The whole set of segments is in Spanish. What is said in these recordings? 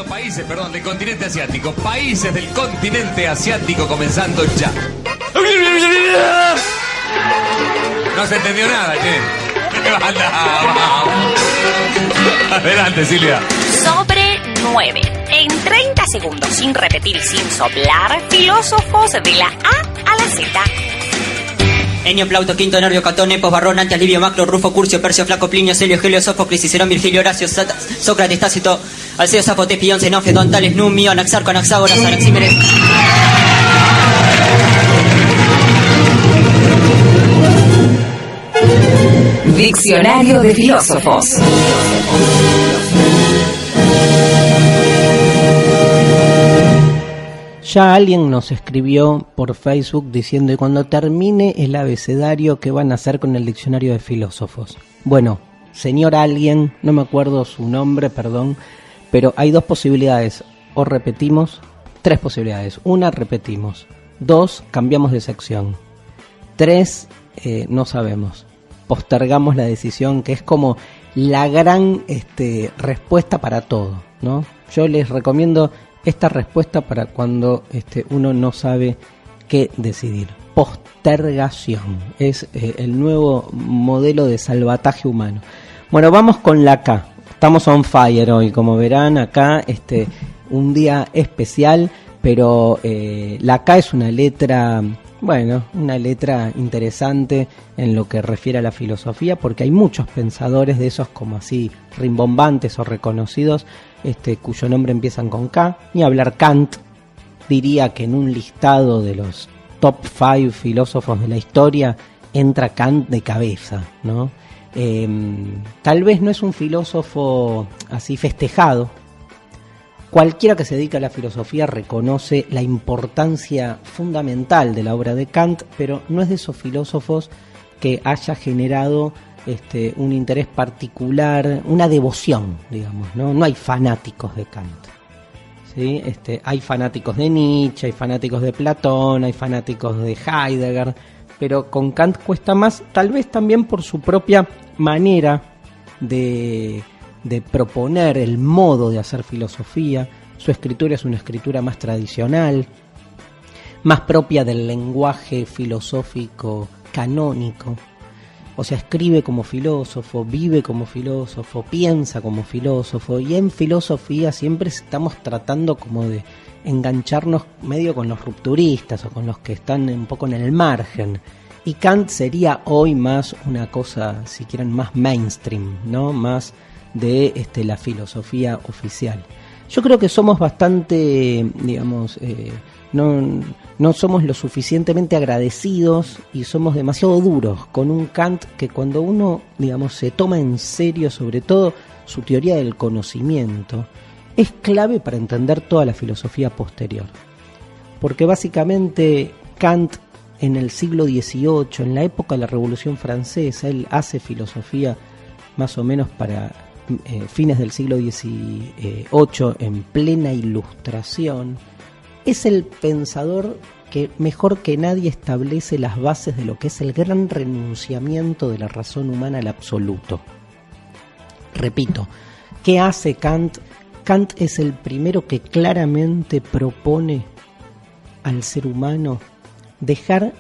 países del continente asiático. Países del continente asiático comenzando ya. No se entendió nada, che. Adelante, Silvia. Sobre 9. En 30 segundos, sin repetir y sin soplar, filósofos de la A a la Z. Enio, Plauto, Quinto, Nervio, Catón, Epos, Barrón, Antias, Livio, Macro, Rufo, Curcio, Percio, Flaco, Plinio, Celio, Helio, Sófocles, Cicerón, Virgilio, Horacio, Sócrates, Tácito, Alceo, Safo, Tepión, Zenón, Tales, Numio, Anaxarco, Anaxágoras, Anaxímenes. Diccionario de filósofos. Ya alguien nos escribió por Facebook diciendo que cuando termine el abecedario, ¿qué van a hacer con el diccionario de filósofos? Bueno, señor alguien, no me acuerdo su nombre, perdón, pero hay dos posibilidades. O repetimos, tres posibilidades. Una, repetimos. Dos, cambiamos de sección. Tres, no sabemos. Postergamos la decisión, que es como la gran respuesta para todo, ¿no? Yo les recomiendo esta respuesta para cuando uno no sabe qué decidir. Postergación es el nuevo modelo de salvataje humano. Bueno, vamos con la K. Estamos on fire hoy, como verán acá, un día especial, pero la K es una letra, bueno, una letra interesante en lo que refiere a la filosofía, porque hay muchos pensadores de esos como así rimbombantes o reconocidos, cuyo nombre empiezan con K. Ni hablar Kant, diría que en un listado de los top 5 filósofos de la historia entra Kant de cabeza, ¿no? Tal vez no es un filósofo así festejado. Cualquiera que se dedique a la filosofía reconoce la importancia fundamental de la obra de Kant, pero no es de esos filósofos que haya generado un interés particular, una devoción, digamos, ¿no? No hay fanáticos de Kant, ¿sí? Hay fanáticos de Nietzsche, hay fanáticos de Platón, hay fanáticos de Heidegger, pero con Kant cuesta más, tal vez también por su propia manera de proponer el modo de hacer filosofía. Su escritura es una escritura más tradicional, más propia del lenguaje filosófico canónico. O sea, escribe como filósofo, vive como filósofo, piensa como filósofo, y en filosofía siempre estamos tratando como de engancharnos medio con los rupturistas o con los que están un poco en el margen. Y Kant sería hoy más una cosa, si quieren, más mainstream, ¿no? Más de la filosofía oficial. Yo creo que somos bastante, digamos, no somos lo suficientemente agradecidos y somos demasiado duros con un Kant que cuando uno, digamos, se toma en serio, sobre todo su teoría del conocimiento, es clave para entender toda la filosofía posterior. Porque básicamente Kant en el siglo XVIII, en la época de la Revolución Francesa, él hace filosofía más o menos para fines del siglo XVIII, en plena Ilustración. Es el pensador que mejor que nadie establece las bases de lo que es el gran renunciamiento de la razón humana al absoluto. Repito, ¿qué hace Kant? Kant es el primero que claramente propone al ser humano dejar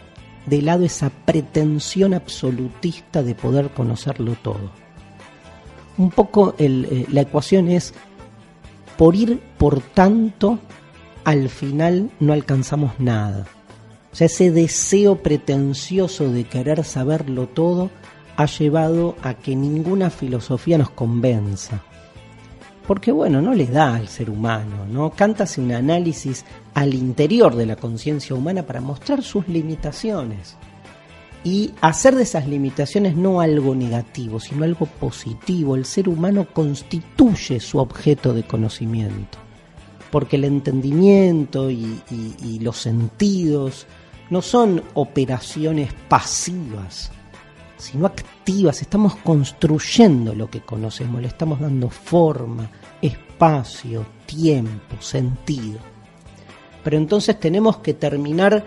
de lado esa pretensión absolutista de poder conocerlo todo. Un poco la ecuación es, por ir por tanto, al final no alcanzamos nada. O sea, ese deseo pretencioso de querer saberlo todo ha llevado a que ninguna filosofía nos convenza. Porque bueno, no le da al ser humano, ¿no? Kant hace un análisis al interior de la conciencia humana para mostrar sus limitaciones. Y hacer de esas limitaciones no algo negativo, sino algo positivo. El ser humano constituye su objeto de conocimiento. Porque el entendimiento y los sentidos no son operaciones pasivas, sino activas. Estamos construyendo lo que conocemos, le estamos dando forma, espacio, tiempo, sentido. Pero entonces tenemos que terminar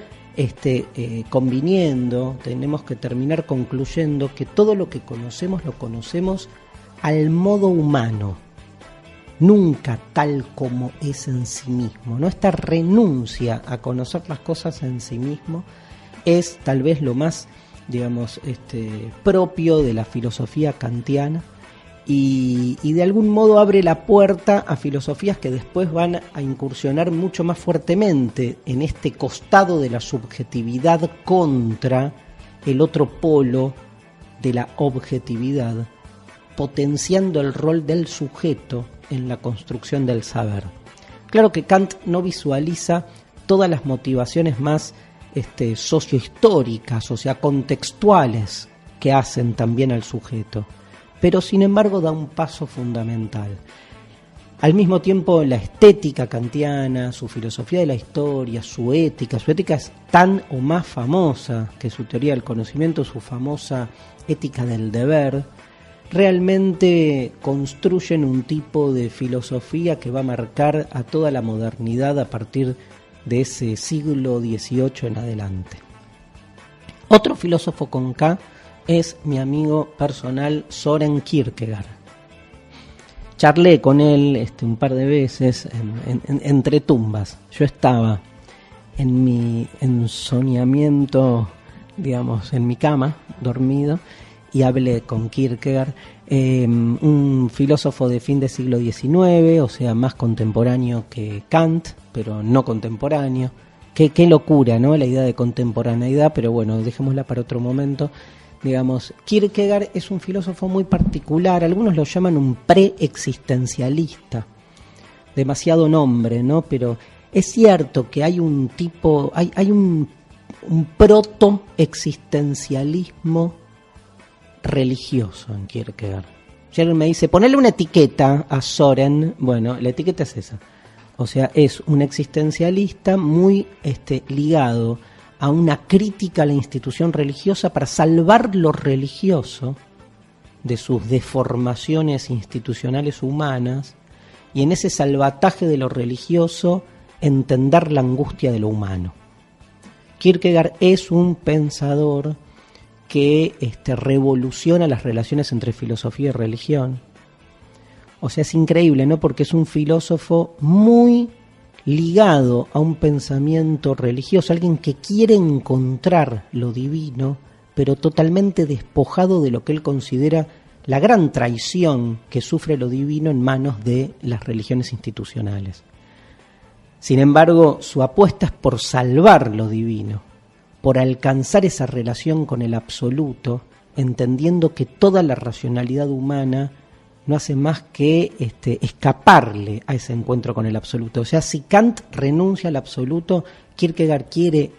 conviniendo, tenemos que terminar concluyendo que todo lo que conocemos lo conocemos al modo humano. nunca tal como es en sí mismo, ¿no? Esta renuncia a conocer las cosas en sí mismo es tal vez lo más, digamos, propio de la filosofía kantiana, y de algún modo abre la puerta a filosofías que después van a incursionar mucho más fuertemente en este costado de la subjetividad contra el otro polo de la objetividad, potenciando el rol del sujeto en la construcción del saber. Claro que Kant no visualiza todas las motivaciones más sociohistóricas, o sea, contextuales, que hacen también al sujeto, pero sin embargo da un paso fundamental. Al mismo tiempo, la estética kantiana, su filosofía de la historia, su ética es tan o más famosa que su teoría del conocimiento, su famosa ética del deber, realmente construyen un tipo de filosofía que va a marcar a toda la modernidad a partir de ese siglo XVIII en adelante. Otro filósofo con K es mi amigo personal Søren Kierkegaard. Charlé con él un par de veces entre tumbas. Yo estaba en mi ensoñamiento, digamos, en mi cama, dormido, y hablé con Kierkegaard, un filósofo de fin del siglo XIX, o sea, más contemporáneo que Kant, pero no contemporáneo. Qué locura, ¿no? La idea de contemporaneidad, pero bueno, dejémosla para otro momento. Digamos, Kierkegaard es un filósofo muy particular, algunos lo llaman un preexistencialista, demasiado nombre, ¿no? Pero es cierto que hay un tipo, hay un proto-existencialismo religioso en Kierkegaard. Si alguien me dice, ponele una etiqueta a Søren, bueno, la etiqueta es esa. O sea, es un existencialista muy ligado a una crítica a la institución religiosa para salvar lo religioso de sus deformaciones institucionales humanas, y en ese salvataje de lo religioso entender la angustia de lo humano. Kierkegaard es un pensador que revoluciona las relaciones entre filosofía y religión. O sea, es increíble, ¿no? Porque es un filósofo muy ligado a un pensamiento religioso, alguien que quiere encontrar lo divino, pero totalmente despojado de lo que él considera la gran traición que sufre lo divino en manos de las religiones institucionales. Sin embargo, su apuesta es por salvar lo divino, por alcanzar esa relación con el absoluto, entendiendo que toda la racionalidad humana no hace más que escaparle a ese encuentro con el absoluto. O sea, si Kant renuncia al absoluto, Kierkegaard quiere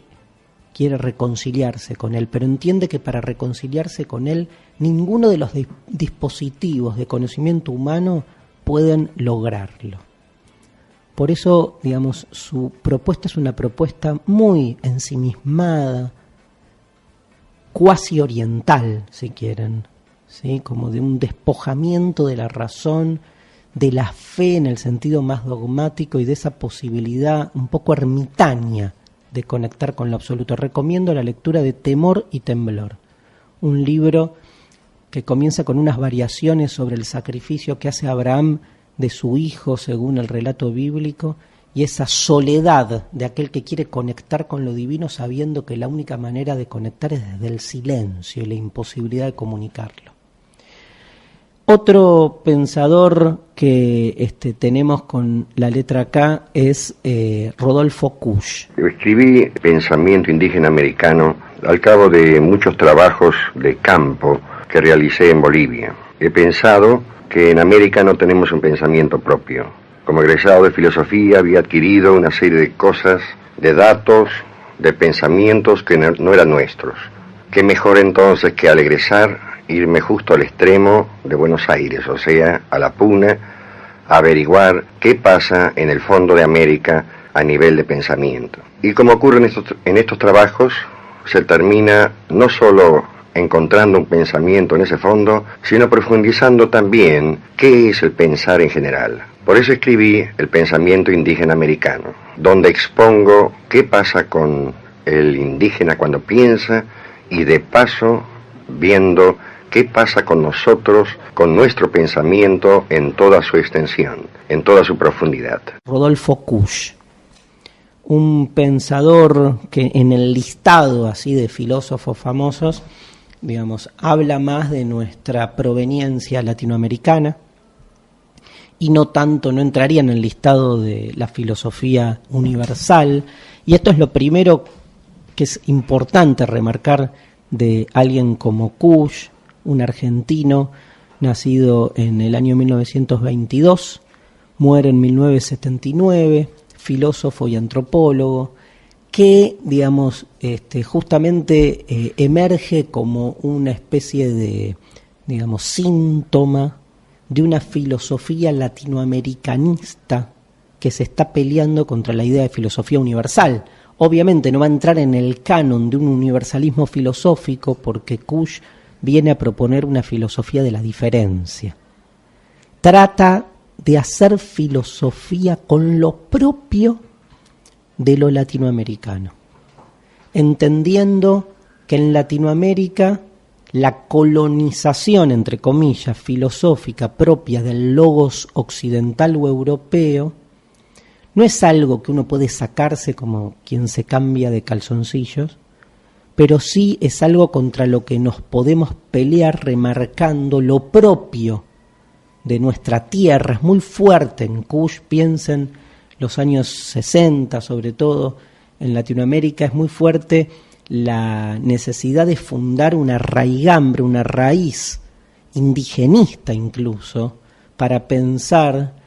reconciliarse con él, pero entiende que para reconciliarse con él, ninguno de los dispositivos de conocimiento humano pueden lograrlo. Por eso, digamos, su propuesta es una propuesta muy ensimismada, cuasi oriental, si quieren, ¿sí? Como de un despojamiento de la razón, de la fe en el sentido más dogmático y de esa posibilidad un poco ermitaña de conectar con lo absoluto. Recomiendo la lectura de Temor y Temblor, un libro que comienza con unas variaciones sobre el sacrificio que hace Abraham de su hijo según el relato bíblico, y esa soledad de aquel que quiere conectar con lo divino sabiendo que la única manera de conectar es desde el silencio y la imposibilidad de comunicarlo. Otro pensador que tenemos con la letra K es Rodolfo Kusch. Escribí Pensamiento Indígena Americano al cabo de muchos trabajos de campo que realicé en Bolivia. He pensado que en América no tenemos un pensamiento propio. Como egresado de filosofía había adquirido una serie de cosas, de datos, de pensamientos que no eran nuestros. ¿Qué mejor entonces que al egresar irme justo al extremo de Buenos Aires, o sea, a la Puna, a averiguar qué pasa en el fondo de América a nivel de pensamiento? Y como ocurre en estos trabajos, se termina no solo encontrando un pensamiento en ese fondo, sino profundizando también qué es el pensar en general. Por eso escribí El Pensamiento Indígena Americano, donde expongo qué pasa con el indígena cuando piensa, y de paso viendo ¿Qué pasa con nosotros, con nuestro pensamiento en toda su extensión, en toda su profundidad? Rodolfo Kusch, un pensador que en el listado así de filósofos famosos, digamos, habla más de nuestra proveniencia latinoamericana y no entraría en el listado de la filosofía universal. Y esto es lo primero que es importante remarcar de alguien como Kusch, un argentino nacido en el año 1922, muere en 1979, filósofo y antropólogo, que, digamos, justamente emerge como una especie de, digamos, síntoma de una filosofía latinoamericanista que se está peleando contra la idea de filosofía universal. Obviamente no va a entrar en el canon de un universalismo filosófico porque Kusch viene a proponer una filosofía de la diferencia. Trata de hacer filosofía con lo propio de lo latinoamericano, entendiendo que en Latinoamérica la colonización, entre comillas, filosófica propia del logos occidental o europeo no es algo que uno puede sacarse como quien se cambia de calzoncillos, pero sí es algo contra lo que nos podemos pelear remarcando lo propio de nuestra tierra. Es muy fuerte en Kusch, piensen los años 60 sobre todo, en Latinoamérica es muy fuerte la necesidad de fundar una raigambre, una raíz indigenista incluso, para pensar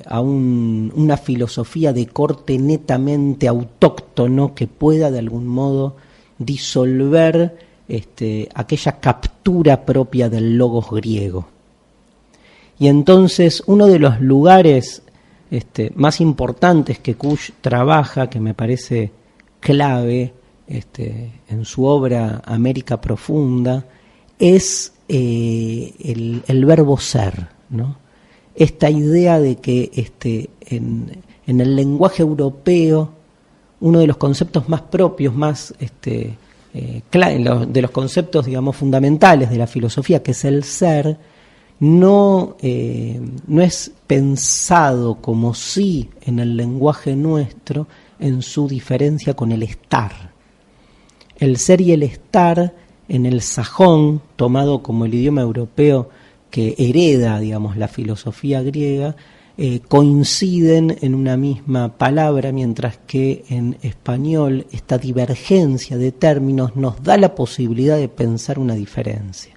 a una filosofía de corte netamente autóctono que pueda de algún modo disolver aquella captura propia del logos griego. Y entonces uno de los lugares más importantes que Kusch trabaja, que me parece clave en su obra América Profunda, es el verbo ser, ¿no? Esta idea de que en el lenguaje europeo uno de los conceptos más propios, más de los conceptos, digamos, fundamentales de la filosofía, que es el ser, no es pensado como sí en el lenguaje nuestro en su diferencia con el estar. El ser y el estar en el sajón, tomado como el idioma europeo que hereda, digamos, la filosofía griega, coinciden en una misma palabra, mientras que en español esta divergencia de términos nos da la posibilidad de pensar una diferencia.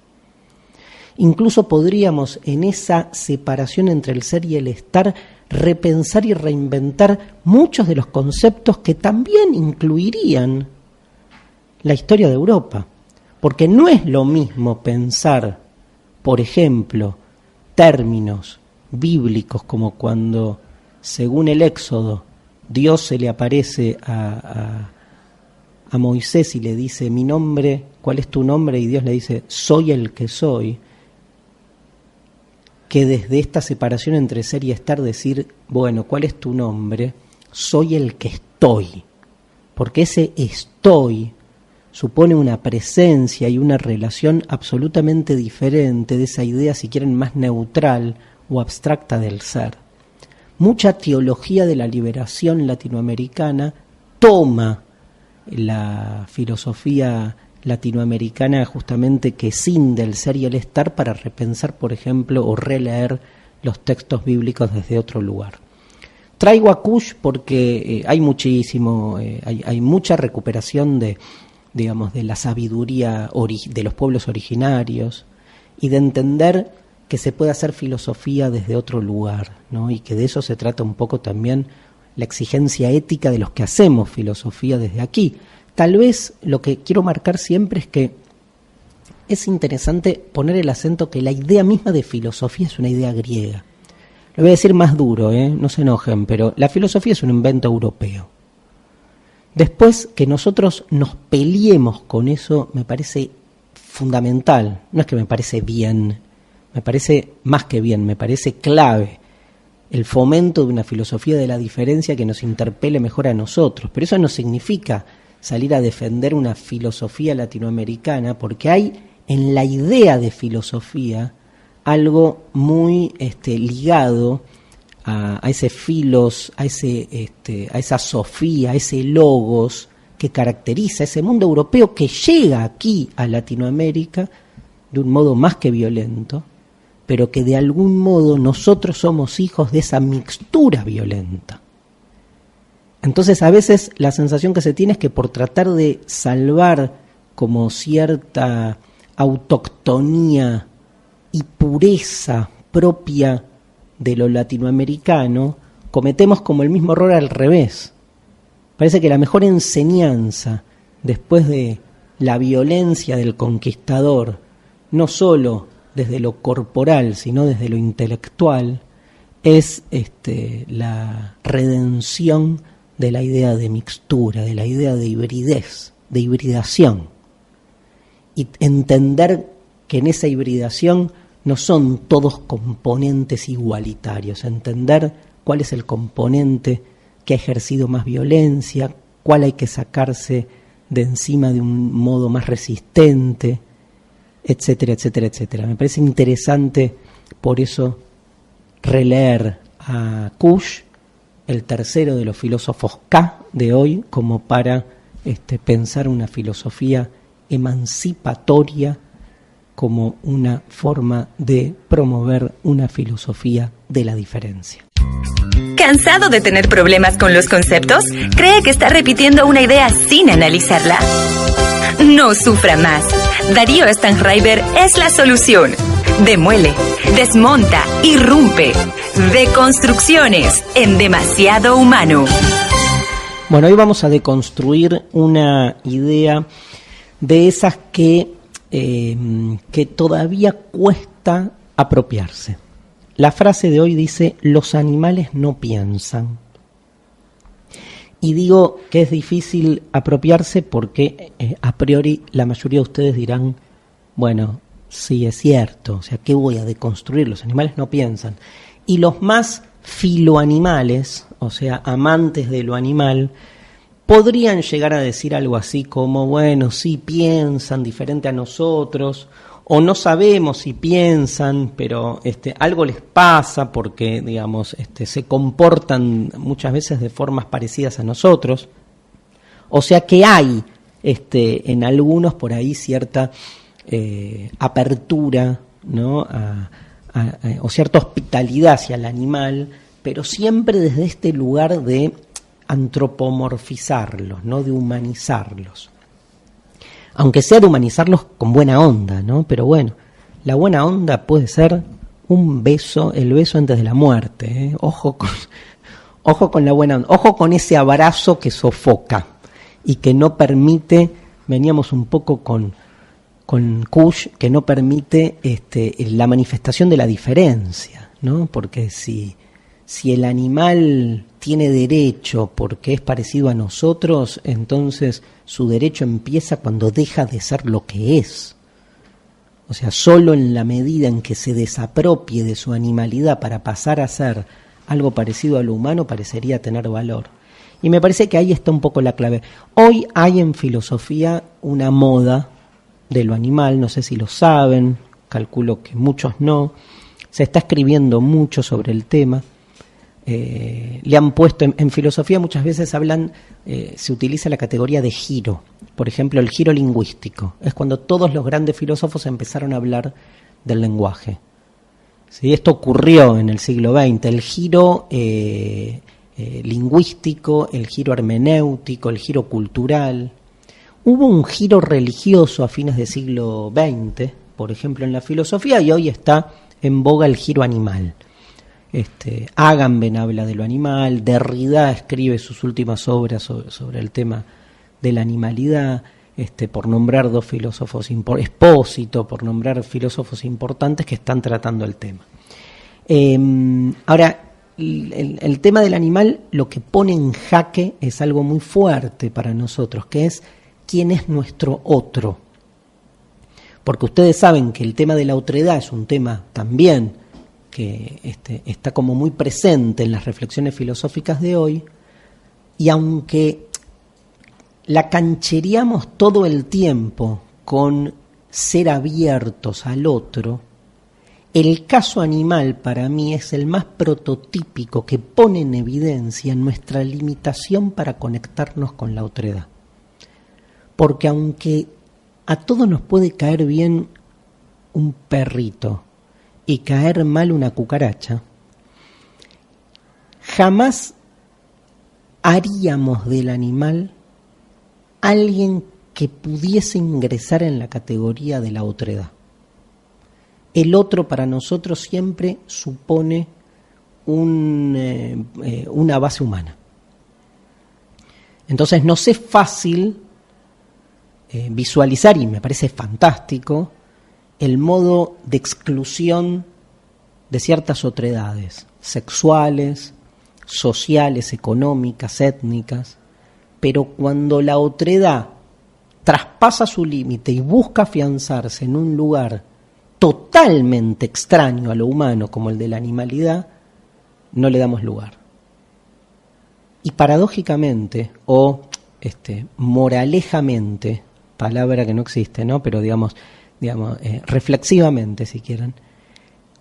Incluso podríamos, en esa separación entre el ser y el estar, repensar y reinventar muchos de los conceptos que también incluirían la historia de Europa. Porque no es lo mismo pensar, por ejemplo, términos bíblicos como cuando, según el Éxodo, Dios se le aparece a Moisés y le dice, mi nombre, ¿cuál es tu nombre? Y Dios le dice, soy el que soy. Que desde esta separación entre ser y estar decir, bueno, ¿cuál es tu nombre? Soy el que estoy. Porque ese estoy supone una presencia y una relación absolutamente diferente de esa idea, si quieren, más neutral o abstracta del ser. Mucha teología de la liberación latinoamericana toma la filosofía latinoamericana justamente que cinde el ser y el estar para repensar, por ejemplo, o releer los textos bíblicos desde otro lugar. Traigo a Kusch porque hay mucha recuperación de la sabiduría de los pueblos originarios y de entender que se puede hacer filosofía desde otro lugar, ¿no? Y que de eso se trata un poco también la exigencia ética de los que hacemos filosofía desde aquí. Tal vez lo que quiero marcar siempre es que es interesante poner el acento que la idea misma de filosofía es una idea griega. Lo voy a decir más duro, no se enojen, pero la filosofía es un invento europeo. Después, que nosotros nos peleemos con eso me parece fundamental. No es que me parece bien, me parece más que bien, me parece clave el fomento de una filosofía de la diferencia que nos interpele mejor a nosotros. Pero eso no significa salir a defender una filosofía latinoamericana, porque hay en la idea de filosofía algo muy ligado a ese filos, a esa sofía, a ese logos que caracteriza ese mundo europeo que llega aquí a Latinoamérica de un modo más que violento, pero que de algún modo nosotros somos hijos de esa mixtura violenta. Entonces a veces la sensación que se tiene es que por tratar de salvar como cierta autoctonía y pureza propia de lo latinoamericano, cometemos como el mismo error al revés. Parece que la mejor enseñanza después de la violencia del conquistador, no solo desde lo corporal, sino desde lo intelectual, es la redención de la idea de mixtura, de la idea de hibridez, de hibridación. Y entender que en esa hibridación no son todos componentes igualitarios, entender cuál es el componente que ha ejercido más violencia, cuál hay que sacarse de encima de un modo más resistente, etcétera, etcétera, etcétera. Me parece interesante, por eso, releer a Kusch, el tercero de los filósofos K de hoy, como para pensar una filosofía emancipatoria como una forma de promover una filosofía de la diferencia. ¿Cansado de tener problemas con los conceptos? ¿Cree que está repitiendo una idea sin analizarla? No sufra más. Darío Stanraiver es la solución. Demuele, desmonta, irrumpe. Deconstrucciones en Demasiado Humano. Bueno, hoy vamos a deconstruir una idea de esas que todavía cuesta apropiarse. La frase de hoy dice: los animales no piensan. Y digo que es difícil apropiarse porque a priori la mayoría de ustedes dirán, bueno, sí es cierto, o sea, ¿qué voy a deconstruir? Los animales no piensan. Y los más filoanimales, o sea, amantes de lo animal, podrían llegar a decir algo así como, bueno, sí piensan diferente a nosotros, o no sabemos si piensan, pero algo les pasa porque, digamos, se comportan muchas veces de formas parecidas a nosotros. O sea que hay en algunos por ahí cierta apertura, ¿no? O cierta hospitalidad hacia el animal, pero siempre desde este lugar de antropomorfizarlos, ¿no? De humanizarlos. Aunque sea de humanizarlos con buena onda, ¿no? Pero bueno, la buena onda puede ser un beso, el beso antes de la muerte, ¿eh? Ojo con la buena onda, ojo con ese abrazo que sofoca y que no permite, veníamos un poco con Kusch, que no permite la manifestación de la diferencia, ¿no? Porque si el animal tiene derecho porque es parecido a nosotros, entonces su derecho empieza cuando deja de ser lo que es. O sea, solo en la medida en que se desapropie de su animalidad para pasar a ser algo parecido a lo humano, parecería tener valor. Y me parece que ahí está un poco la clave. Hoy hay en filosofía una moda de lo animal, no sé si lo saben, calculo que muchos no. Se está escribiendo mucho sobre el tema. Le han puesto, en filosofía muchas veces se utiliza la categoría de giro. Por ejemplo, el giro lingüístico. Es cuando todos los grandes filósofos empezaron a hablar del lenguaje. ¿Sí? Esto ocurrió en el siglo XX. El giro lingüístico, el giro hermenéutico, el giro cultural. Hubo un giro religioso a fines del siglo XX, por ejemplo, en la filosofía, y hoy está en boga el giro animal. Agamben habla de lo animal, Derrida escribe sus últimas obras sobre el tema de la animalidad, por nombrar dos filósofos, Espósito, por nombrar filósofos importantes que están tratando el tema. Ahora, el tema del animal lo que pone en jaque es algo muy fuerte para nosotros, que es quién es nuestro otro. Porque ustedes saben que el tema de la otredad es un tema también que está como muy presente en las reflexiones filosóficas de hoy, y aunque la canchereamos todo el tiempo con ser abiertos al otro, el caso animal para mí es el más prototípico que pone en evidencia nuestra limitación para conectarnos con la otredad. Porque aunque a todos nos puede caer bien un perrito y caer mal una cucaracha, jamás haríamos del animal alguien que pudiese ingresar en la categoría de la otredad. El otro para nosotros siempre supone una base humana. Entonces nos es fácil visualizar, y me parece fantástico, el modo de exclusión de ciertas otredades sexuales, sociales, económicas, étnicas, pero cuando la otredad traspasa su límite y busca afianzarse en un lugar totalmente extraño a lo humano como el de la animalidad, no le damos lugar. Y paradójicamente, o moralejamente, palabra que no existe, ¿no? Pero digamos reflexivamente, si quieren,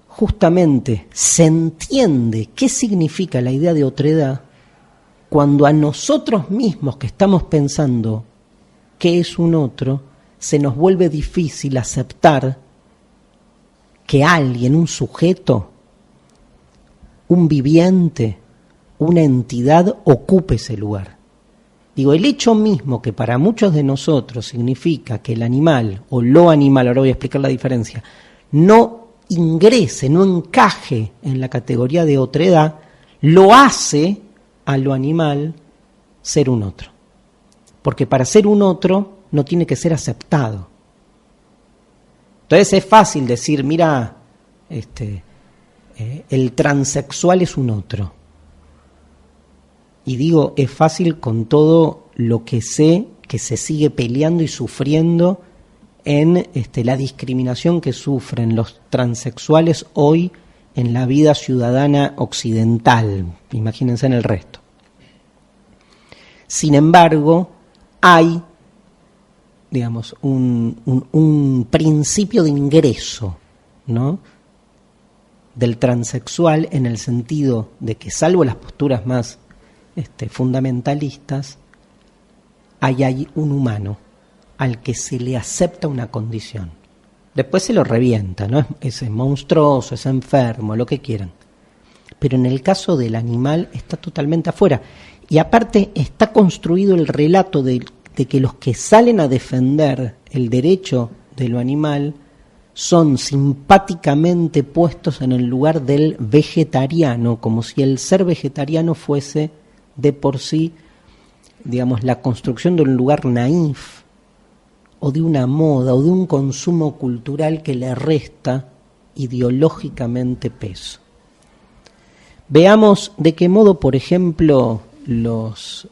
justamente se entiende qué significa la idea de otredad cuando a nosotros mismos que estamos pensando qué es un otro, se nos vuelve difícil aceptar que alguien, un sujeto, un viviente, una entidad ocupe ese lugar. Digo, el hecho mismo que para muchos de nosotros significa que el animal, o lo animal, ahora voy a explicar la diferencia, no ingrese, no encaje en la categoría de otredad, lo hace a lo animal ser un otro. Porque para ser un otro no tiene que ser aceptado. Entonces es fácil decir, mira, el transexual es un otro. Y digo, es fácil con todo lo que sé que se sigue peleando y sufriendo en la discriminación que sufren los transexuales hoy en la vida ciudadana occidental. Imagínense en el resto. Sin embargo, hay, digamos, un principio de ingreso, ¿no?, del transexual, en el sentido de que, salvo las posturas más fundamentalistas, hay un humano al que se le acepta una condición. Después se lo revienta, ¿no? Es monstruoso, es enfermo, lo que quieran. Pero en el caso del animal está totalmente afuera. Y aparte está construido el relato de que los que salen a defender el derecho de lo animal son simpáticamente puestos en el lugar del vegetariano, como si el ser vegetariano fuese de por sí, digamos, la construcción de un lugar naif, o de una moda, o de un consumo cultural que le resta ideológicamente peso. Veamos de qué modo, por ejemplo, los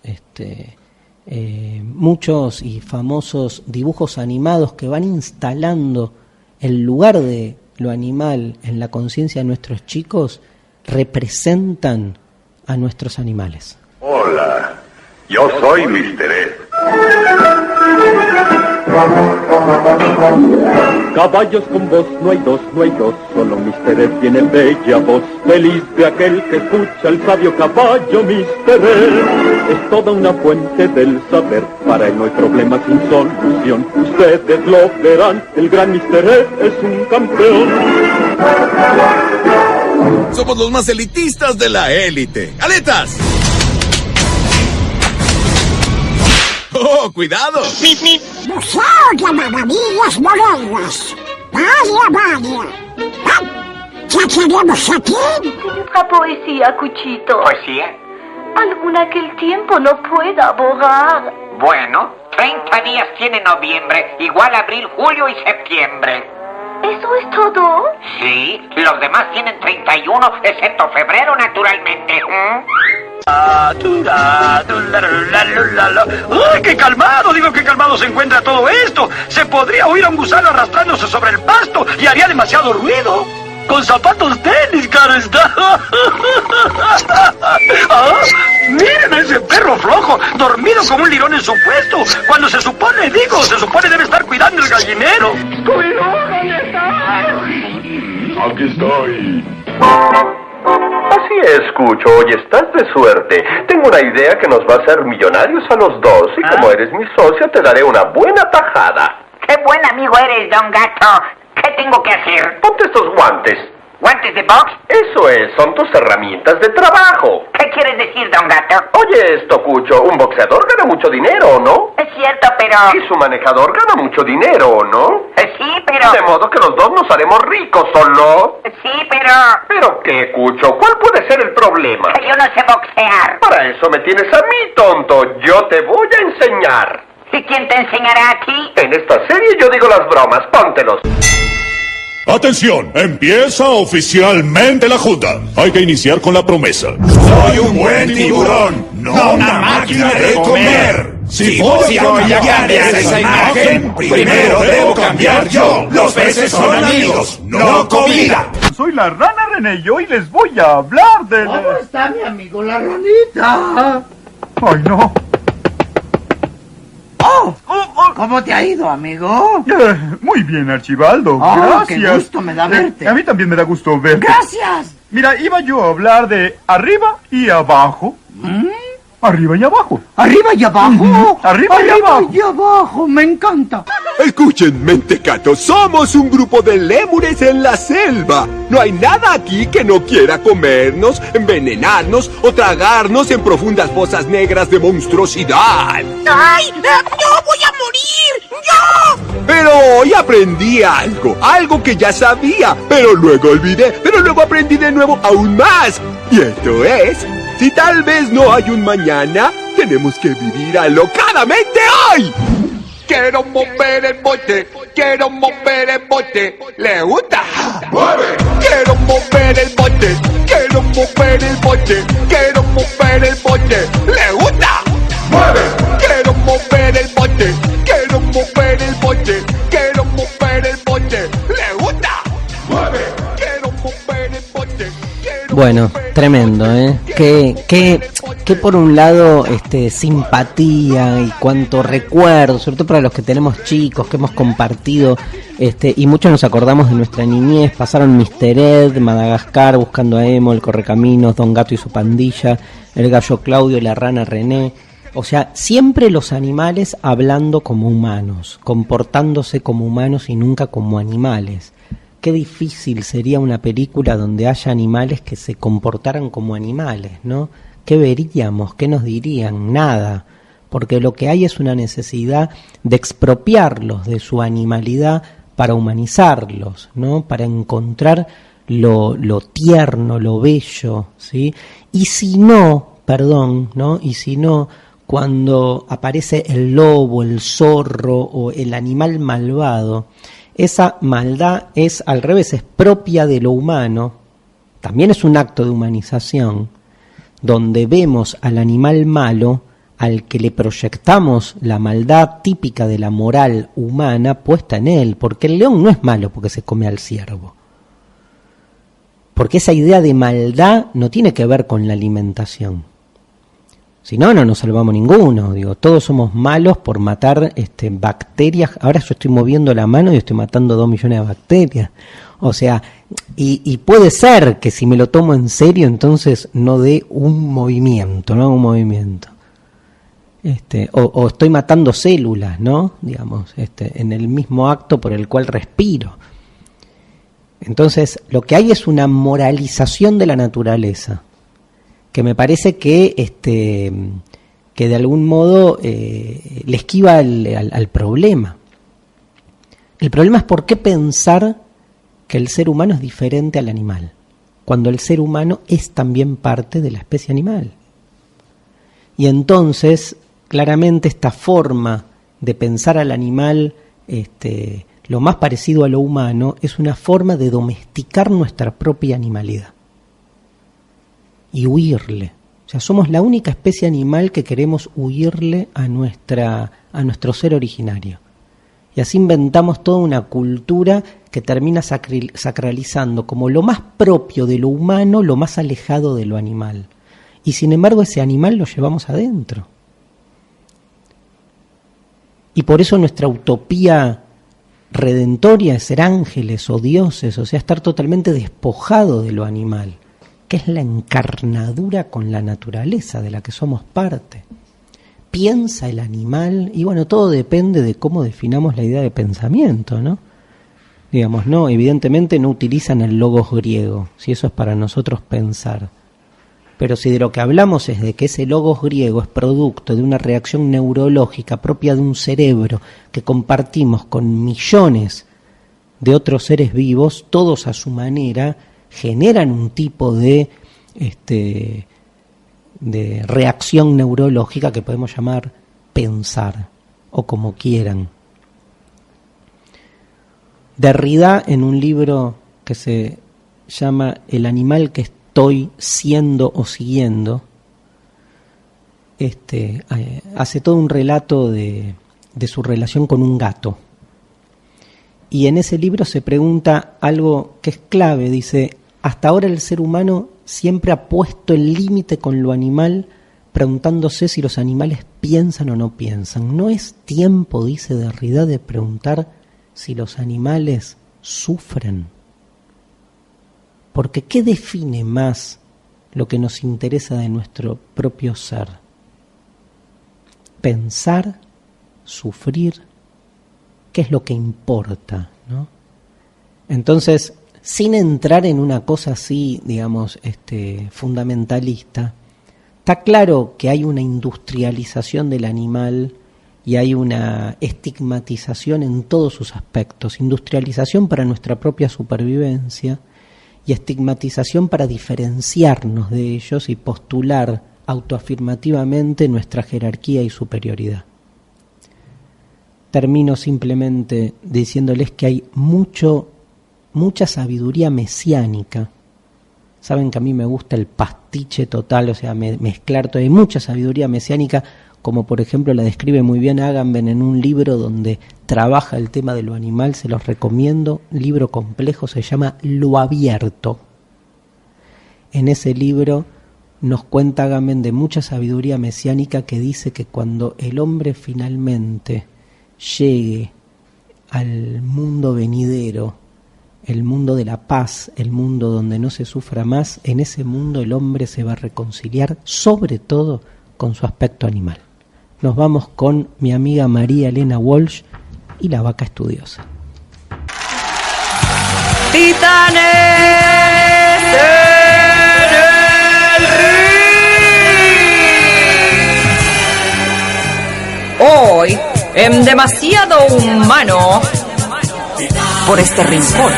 muchos y famosos dibujos animados que van instalando el lugar de lo animal en la conciencia de nuestros chicos representan a nuestros animales. Hola, yo soy Mr. Ed. Caballos con voz, no hay dos, solo Mr. Ed tiene bella voz. Feliz de aquel que escucha el sabio caballo Mr. Ed. Es toda una fuente del saber, para él no hay problema sin solución. Ustedes lo verán, el gran Mr. Ed es un campeón. Somos los más elitistas de la élite. ¡Aletas! ¡Oh, cuidado! Museo de Maravillas Modernas. Vaya. ¿Ya tenemos aquí? Otra poesía, Cuchito. ¿Poesía? Alguna que el tiempo no pueda borrar. Bueno, 30 días tiene noviembre, igual abril, julio y septiembre. ¿Eso es todo? Sí, los demás tienen 31, excepto febrero, naturalmente. ¡Ay, qué calmado! Digo, qué calmado se encuentra todo esto. Se podría oír a un gusano arrastrándose sobre el pasto y haría demasiado ruido. Con zapatos tenis, cara está. ¡Ah! ¡Miren ese ¡Qué perro flojo! Dormido como un lirón en su puesto. Cuando se supone debe estar cuidando el gallinero. ¿Dónde estás? Aquí estoy. Así es, Cucho, hoy estás de suerte. Tengo una idea que nos va a hacer millonarios a los dos. Y como eres mi socia, te daré una buena tajada. ¡Qué buen amigo eres, don Gato! ¿Qué tengo que hacer? Ponte estos guantes. ¿Guantes de box? Eso es, son tus herramientas de trabajo. ¿Qué quieres decir, don Gato? Oye esto, Cucho, un boxeador gana mucho dinero, ¿no? Es cierto, pero... Y su manejador gana mucho dinero, ¿no? Sí, pero... De modo que los dos nos haremos ricos, ¿o no? Sí, pero... ¿Pero qué, Cucho? ¿Cuál puede ser el problema? Que yo no sé boxear. Para eso me tienes a mí, tonto. Yo te voy a enseñar. ¿Y quién te enseñará a ti? En esta serie yo digo las bromas, póntelos. Atención, empieza oficialmente la junta. Hay que iniciar con la promesa. Soy un buen tiburón, no una máquina de comer. Si voy a cambiar esa imagen, primero debo cambiar yo. Los peces son amigos, no comida. Soy la rana René y hoy les voy a hablar de... ¿Cómo está mi amigo la ranita? Ay, no. ¿Cómo te ha ido, amigo? Muy bien, Archibaldo. Gracias. Qué gusto me da verte. A mí también me da gusto verte. Gracias. Mira, iba yo a hablar de arriba y abajo. Arriba y abajo. ¿Arriba y abajo? Arriba y abajo. Y abajo, me encanta. Escuchen, mentecatos, somos un grupo de lémures en la selva. No hay nada aquí que no quiera comernos, envenenarnos o tragarnos en profundas fosas negras de monstruosidad. ¡Ay! ¡No voy a morir! ¡No! Pero hoy aprendí algo que ya sabía, pero luego olvidé, pero luego aprendí de nuevo aún más. Y esto es, si tal vez no hay un mañana, tenemos que vivir alocadamente hoy. Quiero mover el bote, quiero mover el bote, ¿le gusta? ¡Mueve! Quiero mover el bote, quiero mover el bote, quiero mover el bote, ¿le gusta? ¡Mueve! Quiero mover el bote, quiero mover el bote, quiero mover el bote, ¿le gusta? ¡Mueve! Quiero mover el bote. Bueno, tremendo, ¿eh? Que por un lado simpatía y cuánto recuerdo, sobre todo para los que tenemos chicos, que hemos compartido, y muchos nos acordamos de nuestra niñez. Pasaron Mr. Ed, Madagascar, Buscando a Emo, El Correcaminos, Don Gato y su pandilla, El Gallo Claudio, La Rana René. O sea, siempre los animales hablando como humanos, comportándose como humanos y nunca como animales. Qué difícil sería una película donde haya animales que se comportaran como animales, ¿no? ¿Qué veríamos? ¿Qué nos dirían? Nada. Porque lo que hay es una necesidad de expropiarlos de su animalidad para humanizarlos, ¿no? Para encontrar lo tierno, lo bello, ¿sí? Y si no, ¿no? Y si no, cuando aparece el lobo, el zorro o el animal malvado, esa maldad es al revés, es propia de lo humano, también es un acto de humanización, donde vemos al animal malo, al que le proyectamos la maldad típica de la moral humana puesta en él, porque el león no es malo porque se come al ciervo, porque esa idea de maldad no tiene que ver con la alimentación. Si no, no nos salvamos ninguno. Digo, todos somos malos por matar bacterias. Ahora yo estoy moviendo la mano y estoy matando 2 millones de bacterias. O sea, y puede ser que si me lo tomo en serio, entonces no dé un movimiento, ¿no? Un movimiento. O estoy matando células, ¿no? Digamos, en el mismo acto por el cual respiro. Entonces, lo que hay es una moralización de la naturaleza, que me parece que de algún modo le esquiva al problema. El problema es por qué pensar que el ser humano es diferente al animal, cuando el ser humano es también parte de la especie animal. Y entonces, claramente esta forma de pensar al animal lo más parecido a lo humano es una forma de domesticar nuestra propia animalidad y huirle. O sea, somos la única especie animal que queremos huirle a nuestro ser originario. Y así inventamos toda una cultura que termina sacralizando como lo más propio de lo humano, lo más alejado de lo animal. y sin embargo ese animal lo llevamos adentro. Y por eso nuestra utopía redentoria es ser ángeles o dioses, o sea, estar totalmente despojado de lo animal, que es la encarnadura con la naturaleza de la que somos parte. Piensa el animal, y bueno, todo depende de cómo definamos la idea de pensamiento, ¿no? Digamos, no, evidentemente no utilizan el logos griego, si eso es para nosotros pensar. Pero si de lo que hablamos es de que ese logos griego es producto de una reacción neurológica propia de un cerebro que compartimos con millones de otros seres vivos, todos a su manera generan un tipo de reacción neurológica que podemos llamar pensar, o como quieran. Derrida, en un libro que se llama El animal que estoy siendo o siguiendo, hace todo un relato de su relación con un gato. Y en ese libro se pregunta algo que es clave, dice: hasta ahora el ser humano siempre ha puesto el límite con lo animal, preguntándose si los animales piensan o no piensan. ¿No es tiempo, dice Derrida, de preguntar si los animales sufren? Porque ¿qué define más lo que nos interesa de nuestro propio ser? Pensar, sufrir, ¿qué es lo que importa, ¿no? Entonces, sin entrar en una cosa así, digamos, fundamentalista, está claro que hay una industrialización del animal y hay una estigmatización en todos sus aspectos. Industrialización para nuestra propia supervivencia y estigmatización para diferenciarnos de ellos y postular autoafirmativamente nuestra jerarquía y superioridad. Termino simplemente diciéndoles que hay mucha sabiduría mesiánica. Saben que a mí me gusta el pastiche total, o sea, mezclar todo. Hay mucha sabiduría mesiánica, como por ejemplo la describe muy bien Agamben en un libro donde trabaja el tema de lo animal, se los recomiendo, libro complejo, se llama Lo Abierto. En ese libro nos cuenta Agamben de mucha sabiduría mesiánica que dice que cuando el hombre finalmente llegue al mundo venidero, el mundo de la paz, el mundo donde no se sufra más, en ese mundo el hombre se va a reconciliar sobre todo con su aspecto animal. Nos vamos con mi amiga María Elena Walsh y la vaca estudiosa. ¡Titanes en el ring! Hoy, en Demasiado Humano, por este rincón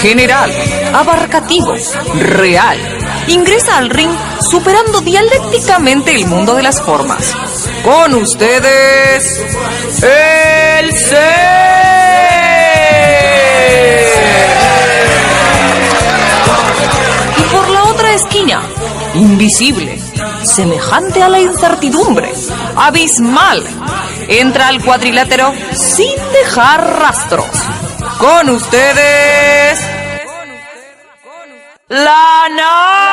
general, abarcativo, real, ingresa al ring superando dialécticamente el mundo de las formas. Con ustedes, el ser. Y por la otra esquina, invisible, semejante a la incertidumbre, abismal, entra al cuadrilátero sin dejar rastros. Con ustedes, la nada.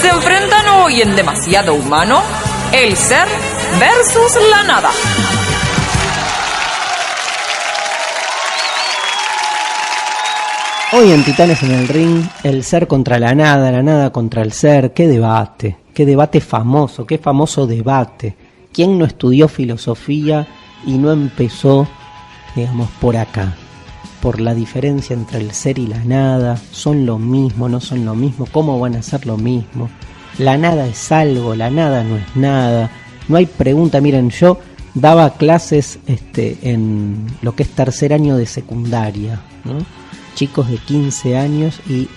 Se enfrentan hoy en Demasiado Humano, el ser versus la nada. Hoy en Titanes en el Ring, el ser contra la nada contra el ser. Qué debate famoso, qué famoso debate. ¿Quién no estudió filosofía y no empezó, digamos, por acá? Por la diferencia entre el ser y la nada. ¿Son lo mismo, no son lo mismo? ¿Cómo van a ser lo mismo? La nada es algo, la nada no es nada. No hay pregunta. Miren, yo daba clases en lo que es tercer año de secundaria, ¿no? Chicos de 15 años y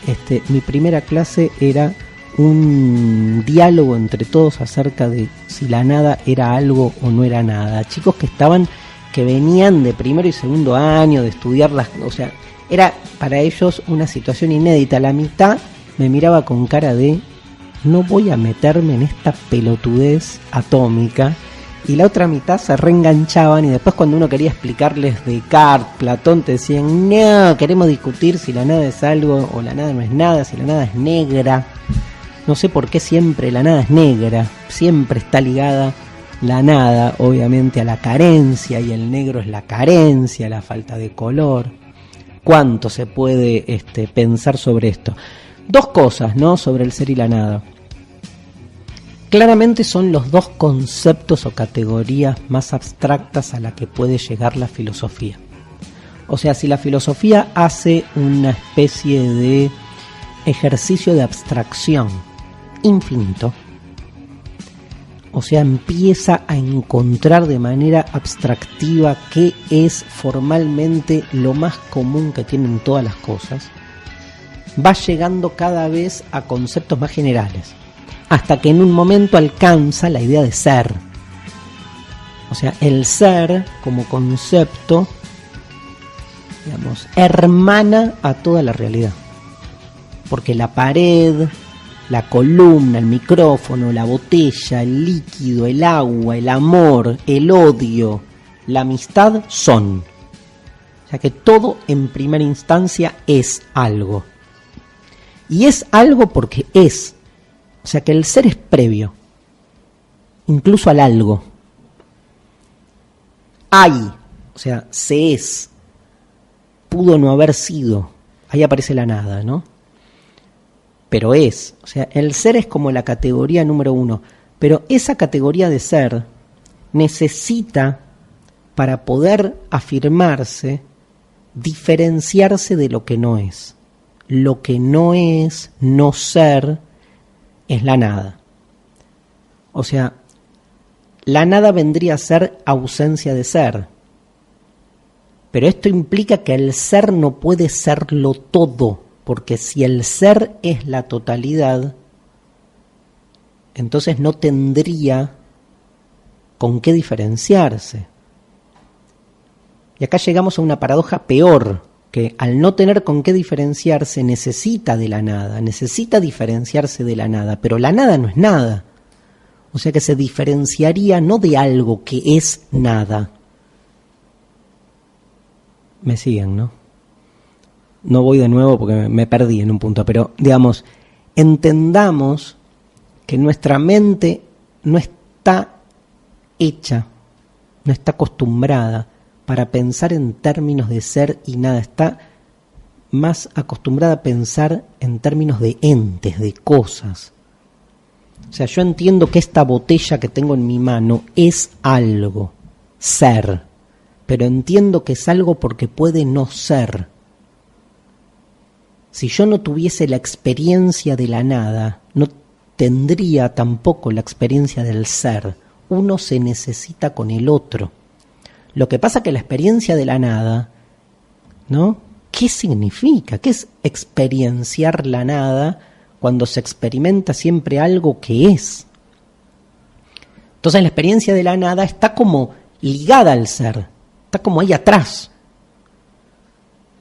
mi primera clase era un diálogo entre todos acerca de si la nada era algo o no era nada. Chicos que venían de primero y segundo año de estudiar o sea, era para ellos una situación inédita. La mitad me miraba con cara de no voy a meterme en esta pelotudez atómica, y la otra mitad se reenganchaban, y después cuando uno quería explicarles Descartes, Platón, te decían, no, queremos discutir si la nada es algo o la nada no es nada, si la nada es negra. No sé por qué siempre la nada es negra, siempre está ligada la nada, obviamente, a la carencia, y el negro es la carencia, la falta de color. ¿Cuánto se puede pensar sobre esto? Dos cosas, ¿no?, sobre el ser y la nada. Claramente son los dos conceptos o categorías más abstractas a la que puede llegar la filosofía. O sea, si la filosofía hace una especie de ejercicio de abstracción infinito, o sea, empieza a encontrar de manera abstractiva qué es formalmente lo más común que tienen todas las cosas, va llegando cada vez a conceptos más generales, hasta que en un momento alcanza la idea de ser. O sea, el ser como concepto, digamos, hermana a toda la realidad. Porque la pared, la columna, el micrófono, la botella, el líquido, el agua, el amor, el odio, la amistad son. O sea que todo en primera instancia es algo. Y es algo porque es. O sea que el ser es previo, incluso al algo. Hay, o sea, se es. Pudo no haber sido. Ahí aparece la nada, ¿no? Pero es. O sea, el ser es como la categoría número uno. Pero esa categoría de ser necesita, para poder afirmarse, diferenciarse de lo que no es. Lo que no es, no ser, es la nada. O sea, la nada vendría a ser ausencia de ser. Pero esto implica que el ser no puede serlo todo, porque si el ser es la totalidad, entonces no tendría con qué diferenciarse. Y acá llegamos a una paradoja peor, que al no tener con qué diferenciarse necesita de la nada, necesita diferenciarse de la nada, pero la nada no es nada. O sea que se diferenciaría no de algo que es nada. Me siguen, ¿no? No voy de nuevo porque me perdí en un punto, pero digamos, entendamos que nuestra mente no está hecha, no está acostumbrada para pensar en términos de ser y nada, está más acostumbrada a pensar en términos de entes, de cosas. O sea, yo entiendo que esta botella que tengo en mi mano es algo, ser, pero entiendo que es algo porque puede no ser. Si yo no tuviese la experiencia de la nada, no tendría tampoco la experiencia del ser. Uno se necesita con el otro. Lo que pasa que la experiencia de la nada, ¿no? ¿Qué significa? ¿Qué es experienciar la nada cuando se experimenta siempre algo que es? Entonces la experiencia de la nada está como ligada al ser, está como ahí atrás,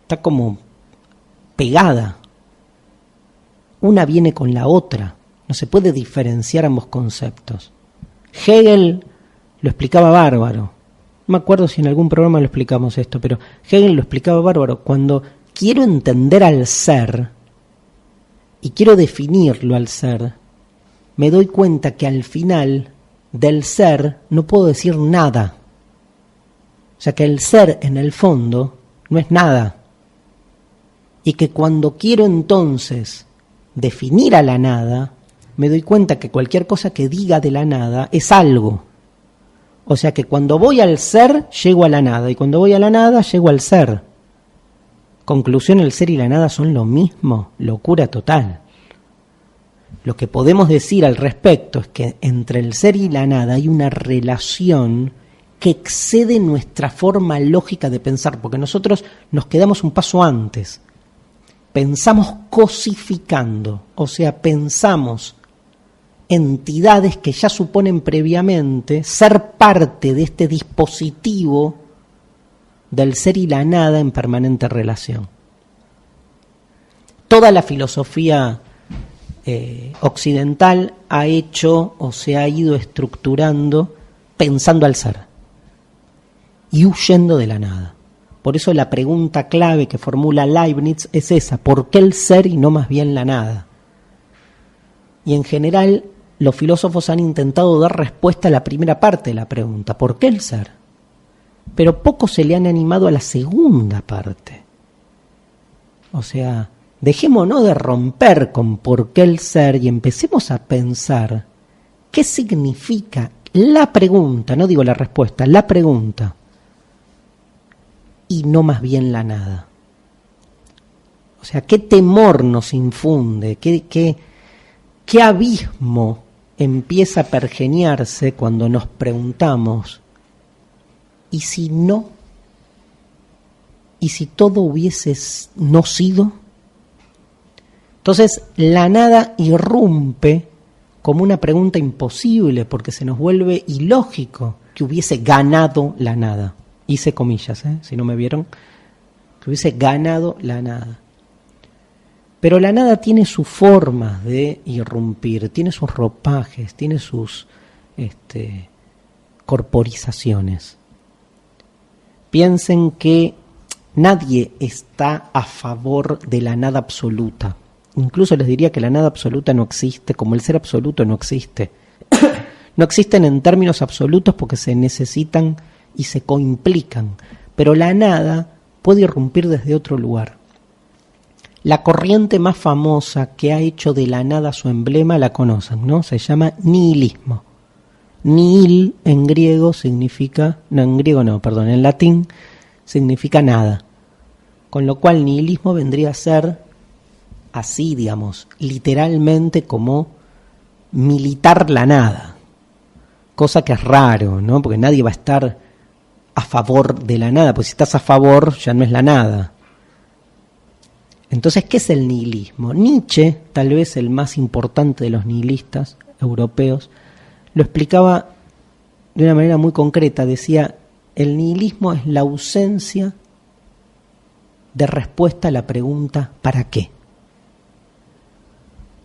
está como pegada. Una viene con la otra, no se puede diferenciar ambos conceptos. Hegel lo explicaba bárbaro. No me acuerdo si en algún programa lo explicamos esto, pero Hegel lo explicaba bárbaro. Cuando quiero entender al ser y quiero definirlo al ser, me doy cuenta que al final del ser no puedo decir nada. O sea que el ser en el fondo no es nada. Y que cuando quiero entonces definir a la nada, me doy cuenta que cualquier cosa que diga de la nada es algo. O sea que cuando voy al ser, llego a la nada, y cuando voy a la nada, llego al ser. Conclusión, el ser y la nada son lo mismo, locura total. Lo que podemos decir al respecto es que entre el ser y la nada hay una relación que excede nuestra forma lógica de pensar, porque nosotros nos quedamos un paso antes. Pensamos cosificando, o sea, pensamos entidades que ya suponen previamente ser parte de este dispositivo del ser y la nada en permanente relación. Toda la filosofía occidental ha hecho o se ha ido estructurando pensando al ser y huyendo de la nada. Por eso la pregunta clave que formula Leibniz es esa: ¿por qué el ser y no más bien la nada? Y en general los filósofos han intentado dar respuesta a la primera parte de la pregunta, ¿por qué el ser? Pero pocos se le han animado a la segunda parte. O sea, dejémonos de romper con por qué el ser y empecemos a pensar qué significa la pregunta, no digo la respuesta, la pregunta, y no más bien la nada. O sea, qué temor nos infunde, qué abismo empieza a pergeñarse cuando nos preguntamos: ¿y si no? ¿Y si todo hubiese no sido? Entonces la nada irrumpe como una pregunta imposible, porque se nos vuelve ilógico que hubiese ganado la nada. Hice comillas, si no me vieron, que hubiese ganado la nada. Pero la nada tiene sus formas de irrumpir, tiene sus ropajes, tiene sus corporizaciones. Piensen que nadie está a favor de la nada absoluta. Incluso les diría que la nada absoluta no existe, como el ser absoluto no existe. No existen en términos absolutos porque se necesitan y se coimplican, pero la nada puede irrumpir desde otro lugar. La corriente más famosa que ha hecho de la nada su emblema la conocen, ¿no? Se llama nihilismo. Nihil en griego significa, en latín significa nada. Con lo cual nihilismo vendría a ser así, digamos, literalmente como militar la nada. Cosa que es raro, ¿no? Porque nadie va a estar a favor de la nada, pues si estás a favor ya no es la nada. Entonces, ¿qué es el nihilismo? Nietzsche, tal vez el más importante de los nihilistas europeos, lo explicaba de una manera muy concreta. Decía: el nihilismo es la ausencia de respuesta a la pregunta ¿para qué?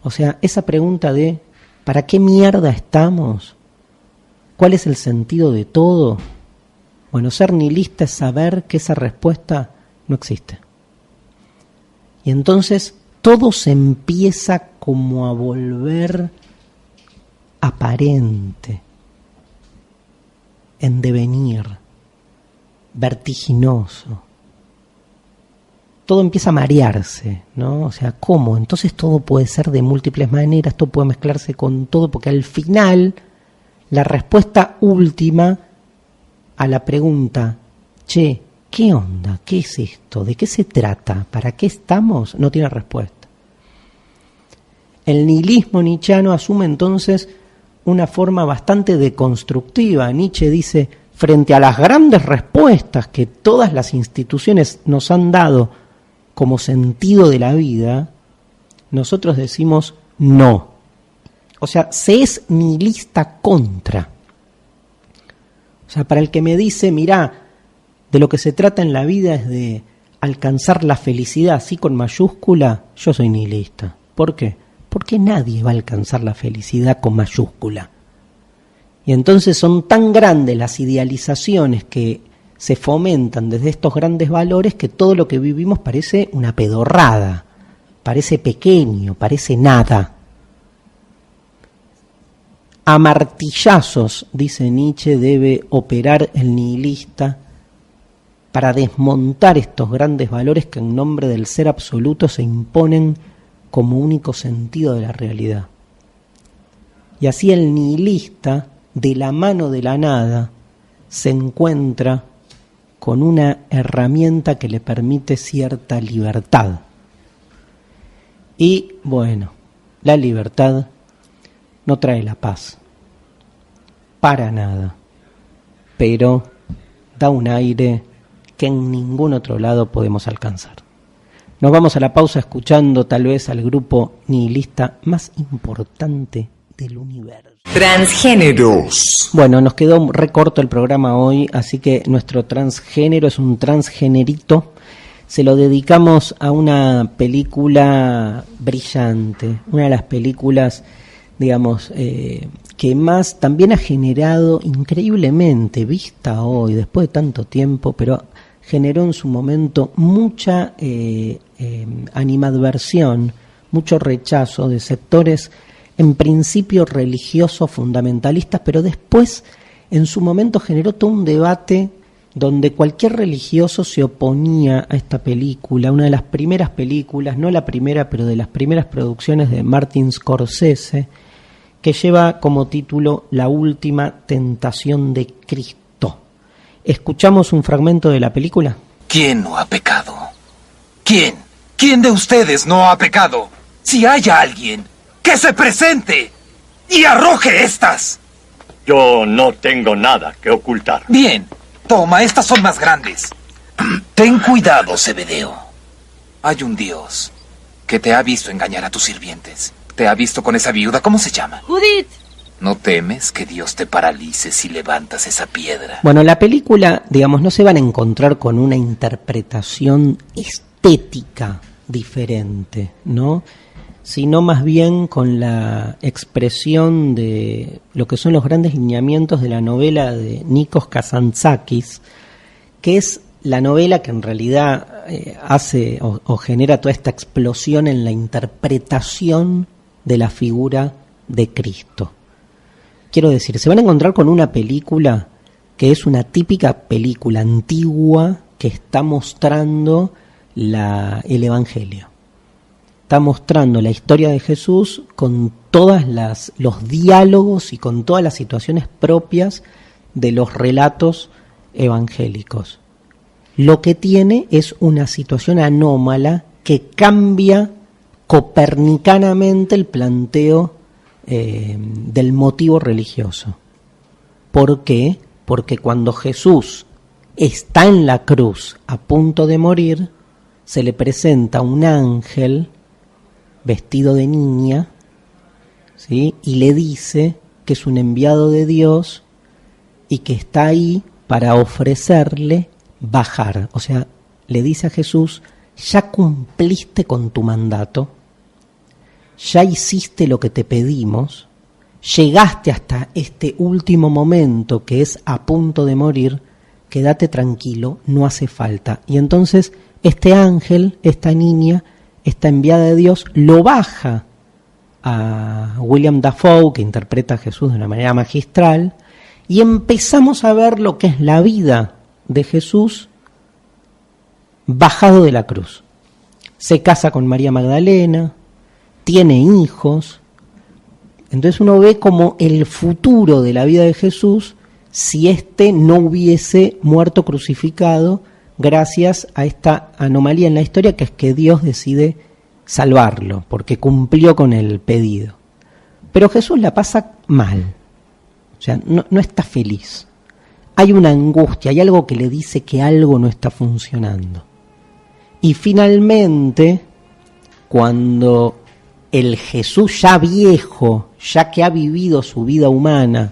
O sea, esa pregunta de ¿para qué mierda estamos? ¿Cuál es el sentido de todo? Bueno, ser nihilista es saber que esa respuesta no existe. Y entonces todo se empieza como a volver aparente, en devenir, vertiginoso. Todo empieza a marearse, ¿no? O sea, ¿cómo? Entonces todo puede ser de múltiples maneras, todo puede mezclarse con todo, porque al final la respuesta última a la pregunta, che, ¿qué onda? ¿Qué es esto? ¿De qué se trata? ¿Para qué estamos? No tiene respuesta. El nihilismo nietzscheano asume entonces una forma bastante deconstructiva. Nietzsche dice: frente a las grandes respuestas que todas las instituciones nos han dado como sentido de la vida, nosotros decimos no. O sea, se es nihilista contra. O sea, para el que me dice, mirá, de lo que se trata en la vida es de alcanzar la felicidad, así con mayúscula, yo soy nihilista. ¿Por qué? Porque nadie va a alcanzar la felicidad con mayúscula. Y entonces son tan grandes las idealizaciones que se fomentan desde estos grandes valores que todo lo que vivimos parece una pedorrada, parece pequeño, parece nada. A martillazos, dice Nietzsche, debe operar el nihilista para desmontar estos grandes valores que en nombre del ser absoluto se imponen como único sentido de la realidad. Y así el nihilista, de la mano de la nada, se encuentra con una herramienta que le permite cierta libertad. Y bueno, la libertad no trae la paz, para nada, pero da un aire que en ningún otro lado podemos alcanzar. Nos vamos a la pausa escuchando tal vez al grupo nihilista más importante del universo. Transgéneros. Bueno, nos quedó recorto el programa hoy, así que nuestro transgénero es un transgenerito. Se lo dedicamos a una película brillante, una de las películas digamos, que más también ha generado increíblemente, vista hoy, después de tanto tiempo, pero generó en su momento mucha animadversión, mucho rechazo de sectores en principio religiosos fundamentalistas, pero después en su momento generó todo un debate donde cualquier religioso se oponía a esta película, una de las primeras películas, no la primera, pero de las primeras producciones de Martin Scorsese, que lleva como título La última tentación de Cristo. ¿Escuchamos un fragmento de la película? ¿Quién no ha pecado? ¿Quién? ¿Quién de ustedes no ha pecado? Si haya alguien, que se presente y arroje estas. Yo no tengo nada que ocultar. Bien, toma, estas son más grandes. Ten cuidado, Zebedeo. Hay un Dios que te ha visto engañar a tus sirvientes. Te ha visto con esa viuda, ¿cómo se llama? Judith. ¿No temes que Dios te paralice si levantas esa piedra? Bueno, la película, digamos, no se van a encontrar con una interpretación estética diferente, ¿no? Sino más bien con la expresión de lo que son los grandes lineamientos de la novela de Nikos Kazantzakis, que es la novela que en realidad hace o genera toda esta explosión en la interpretación de la figura de Cristo. Quiero decir, se van a encontrar con una película que es una típica película antigua que está mostrando el Evangelio. Está mostrando la historia de Jesús con todos los diálogos y con todas las situaciones propias de los relatos evangélicos. Lo que tiene es una situación anómala que cambia copernicanamente el planteo del motivo religioso. ¿Por qué? Porque cuando Jesús está en la cruz a punto de morir, se le presenta un ángel vestido de niña, ¿sí? Y le dice que es un enviado de Dios y que está ahí para ofrecerle bajar. O sea, le dice a Jesús: ya cumpliste con tu mandato, ya hiciste lo que te pedimos, llegaste hasta este último momento que es a punto de morir, quédate tranquilo, no hace falta. Y entonces este ángel, esta niña, esta enviada de Dios, lo baja a William Dafoe, que interpreta a Jesús de una manera magistral, y empezamos a ver lo que es la vida de Jesús bajado de la cruz. Se casa con María Magdalena, tiene hijos. Entonces uno ve como el futuro de la vida de Jesús si éste no hubiese muerto crucificado, gracias a esta anomalía en la historia, que es que Dios decide salvarlo, porque cumplió con el pedido. Pero Jesús la pasa mal, o sea, no está feliz. Hay una angustia, hay algo que le dice que algo no está funcionando. Y finalmente, cuando el Jesús ya viejo, ya que ha vivido su vida humana,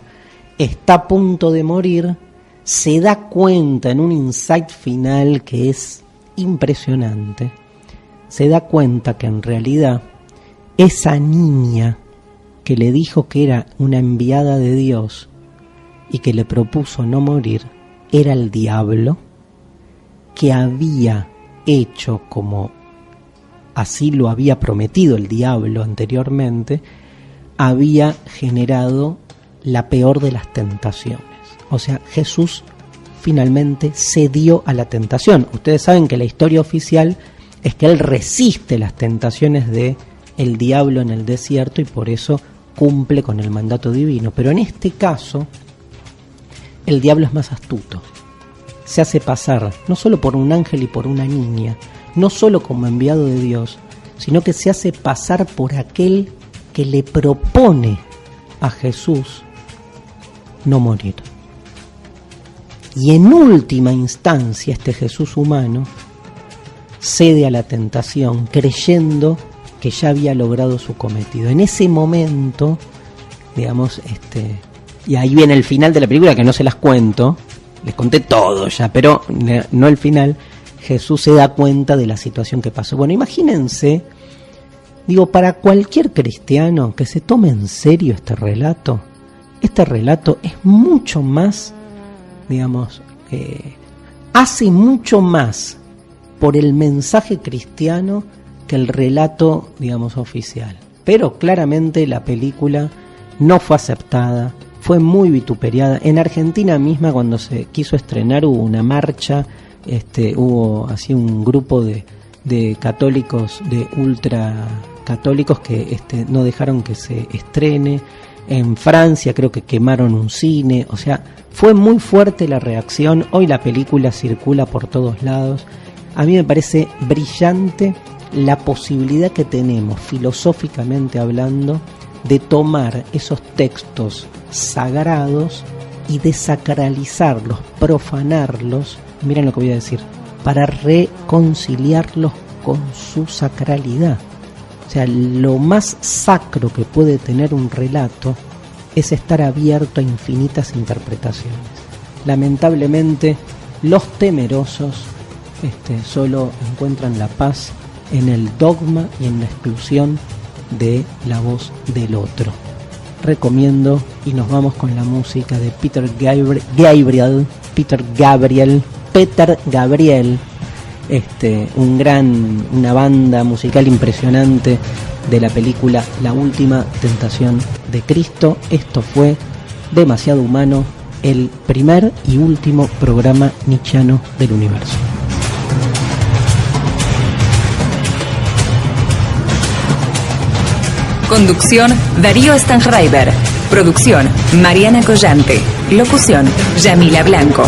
está a punto de morir, se da cuenta en un insight final que es impresionante, se da cuenta que en realidad esa niña que le dijo que era una enviada de Dios y que le propuso no morir, era el diablo, que había hecho como así lo había prometido el diablo anteriormente, había generado la peor de las tentaciones. O sea, Jesús finalmente cedió a la tentación. Ustedes saben que la historia oficial es que él resiste las tentaciones de el diablo en el desierto y por eso cumple con el mandato divino. Pero en este caso, el diablo es más astuto. Se hace pasar no solo por un ángel y por una niña, no solo como enviado de Dios, sino que se hace pasar por aquel que le propone a Jesús no morir. Y en última instancia este Jesús humano cede a la tentación creyendo que ya había logrado su cometido. En ese momento, digamos, y ahí viene el final de la película, que no se las cuento, les conté todo ya, pero no el final. Jesús se da cuenta de la situación que pasó. Bueno, imagínense Digo, para cualquier cristiano que se tome en serio este relato es mucho más, digamos, hace mucho más por el mensaje cristiano que el relato, digamos, oficial. Pero claramente la película no fue aceptada, fue muy vituperiada. En Argentina misma, cuando se quiso estrenar, hubo una marcha, hubo así un grupo de católicos, de ultracatólicos que no dejaron que se estrene. En Francia creo que quemaron un cine, o sea, fue muy fuerte la reacción. Hoy la película circula por todos lados. A mí me parece brillante la posibilidad que tenemos, filosóficamente hablando, de tomar esos textos sagrados y desacralizarlos, profanarlos, miren lo que voy a decir, para reconciliarlos con su sacralidad. O sea, lo más sacro que puede tener un relato es estar abierto a infinitas interpretaciones. Lamentablemente, los temerosos solo encuentran la paz en el dogma y en la exclusión de la voz del otro. Recomiendo, y nos vamos con la música de Peter Gabriel, una banda musical impresionante de la película La Última Tentación de Cristo. Esto fue Demasiado Humano, el primer y último programa nietzscheano del universo. Conducción, Darío Stanraiver. Producción, Mariana Collante. Locución, Yamila Blanco.